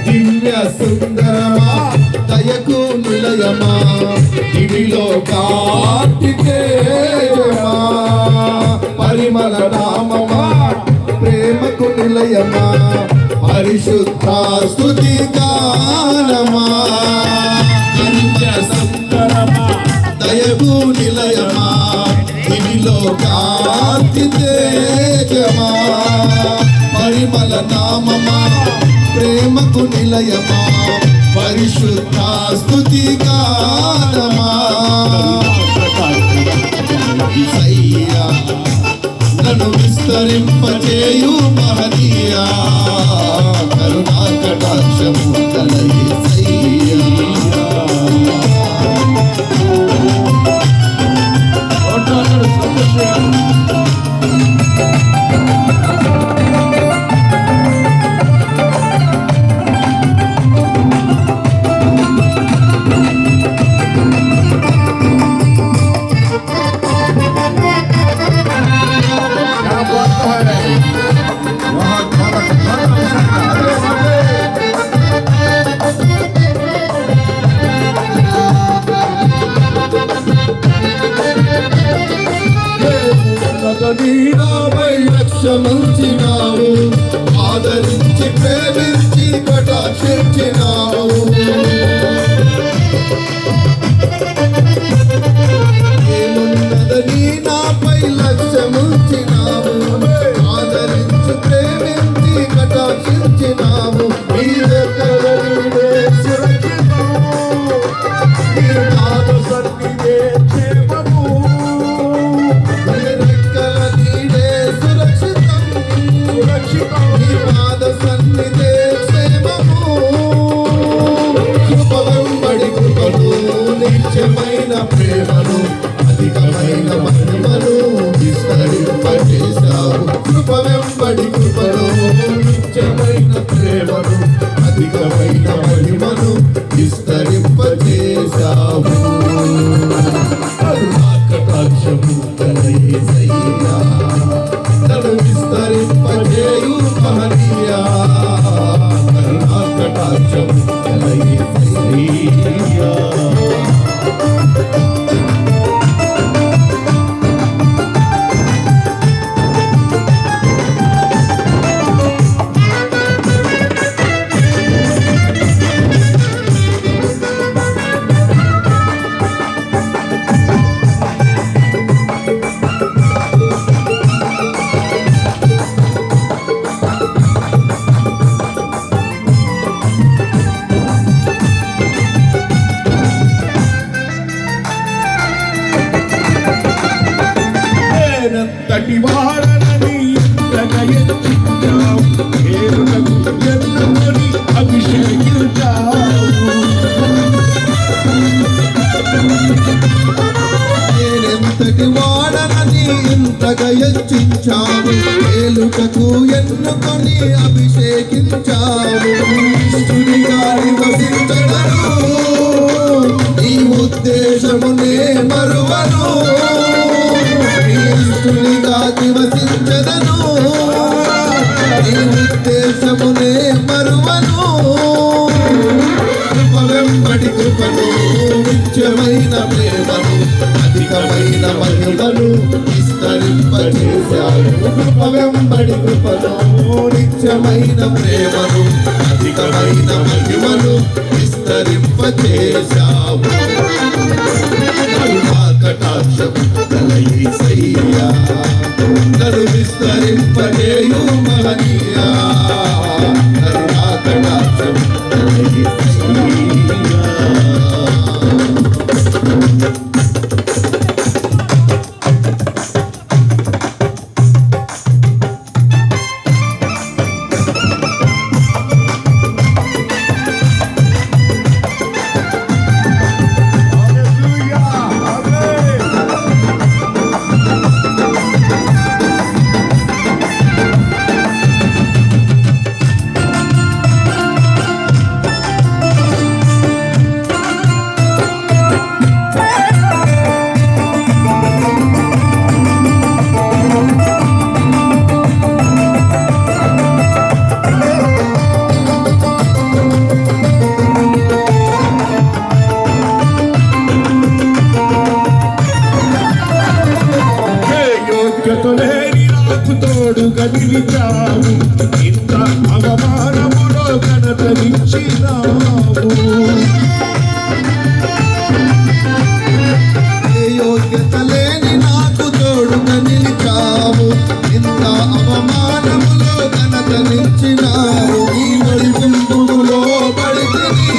దివ్య సుందరమా దయకు నిలయమా ఇవిలో కార్తికేయమా పరిమళ నామమా ప్రేమకు నిలయమా పరిశుద్ధ స్తుతి గానమా దివ్య సుందరమా దయకు నిలయమా ఇవిలో కార్తికేయమా పరిమళ నామమా ప్రేమకు నిలయమా పరిశుద్ధ స్తుతి గానమా యేసయ్యా నన్ను విస్తరింపచేయు మహనీయా కరుణా కటాక్షము గల యేసయ్యా లక్ష్యమంచినావు ఆదరించి ప్రేమించి కటాక్షించినావు ఏమున్నదని నాపై లక్ష్యముంచినావు ఆదరించి ప్రేమించి కటాక్షించినావు ప్రేమను అధికమైన మహిమను విస్తరింపజేశావు కృప వెంబడి కృపను నిత్యమైన ప్రేమను అధికమైన మహిమను విస్తరింపజేశావు కటాక్షము గల యేసయ్యా నన్ను విస్తరింపజేయు మహనీయా కటాక్షము గల యేసయ్యా తటి వాడనని ఎన్నుకొని అభిషేకించావు నేనెంతటి వాడనని ఇంతగా హెచ్చించావు ఏలుటకు ఎన్నుకొని అభిషేకించావు ఇష్టునిగా నివసించదను నీ ఉద్దేశమునే మరువను ఇష్టునిగా నివసించదను నీ ఉద్దేశమునే మరువను కృప వెంబడి కృపను నిత్యమైన ప్రేమను అధికమైన మహిమను విస్తరింపజేశావు కృప వెంబడి కృపను నిత్యమైన ప్రేమను అధికమైన మహిమను విస్తరింపజేశావు కటాక్షము గల యేసయ్యా నన్ను విస్తరింపజేయు మహనీయా కరుణా కటాక్షము గల యేసయ్యా నిలిచావు, ఇంత అవమానములో ఘనతనిచ్చినావు. ఏ యోగ్యత లేని నాకు తోడుగా నిలిచావు, ఇంత అవమానములో ఘనతనిచ్చినావు. ఈ బడి గుంపులో పడితిని,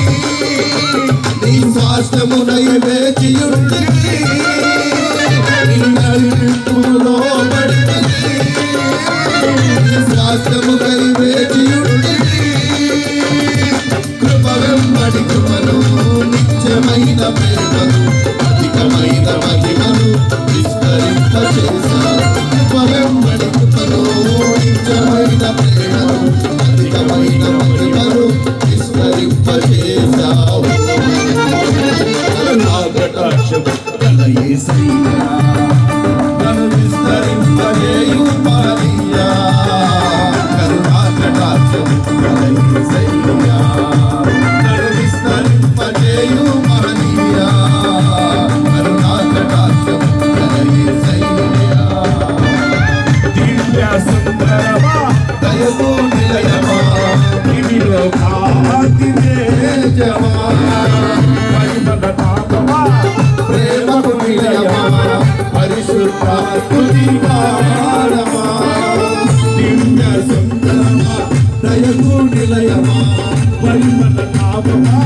నీ స్వాస్థ్యమునై వేచియుంటిని. ఈ బడి గుంపులో పడితిని, నీ స్వాస్థ్యముకై వేచియుంటిని. కృప వెంబడి కృపను, నిత్యమైన ప్రేమను, అధికమైన మహిమను విస్తరింపచేశావు. కృప వెంబడి కృపను, నిత్యమైన ప్రేమను, అధికమైన మహిమను విస్తరింపచేశావు. కటాక్షము గల యేసయ్యా, నన్ను విస్తరింపజేయు మహనీయా. కరుణా కటాక్షము గల యేసయ్యా, నన్ను విస్తరింపజేయు మహనీయా. కరుణా కటాక్షము గల యేసయ్యా. దివ్య సుందరమా, దయతో నిలయమా, ఇవిలో కాంతి తేజమా, పరిమళ నామమా, ప్రేమకు నిలయమా, పరిశుద్ధ స్తుతిగానమా. దివ్య సుందరమా, దయకు నిలయమా, పరిమళ నామమా,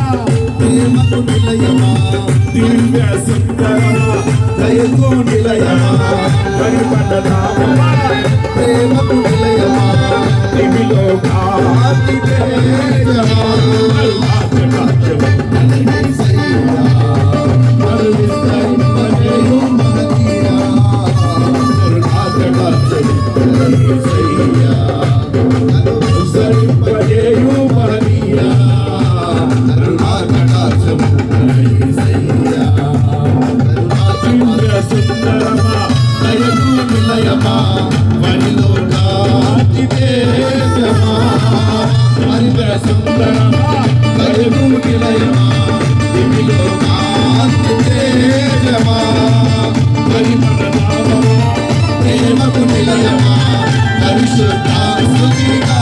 ప్రేమకు నిలయమా, దివ్య సుందరమా, దయకు నిలయమా, పరిమళ నామమా, ప్రేమకు నిలయమా, ఇవిలో కాంతి తేజమా. కటాక్షము యేసయ్యా, నన్ను విస్తరింపజేయు మహనీయా. కరుణా కటాక్షము గల యేసయ్యా, నన్ను విస్తరింపజేయు మహనీయా. కరుణా కటాక్షము గల యేసయ్యా. దివ్య సుందరమా, దయకు నిలయమా, వనిలో కాంతి తేజమా. పరిమళ సుందరమా, దయకు నిలయమా, దివిలో కాంతి తేజమా. పరిమళ నామమా, ప్రేమకు నిలయమా, పరిశుద్ధ స్తుతిగా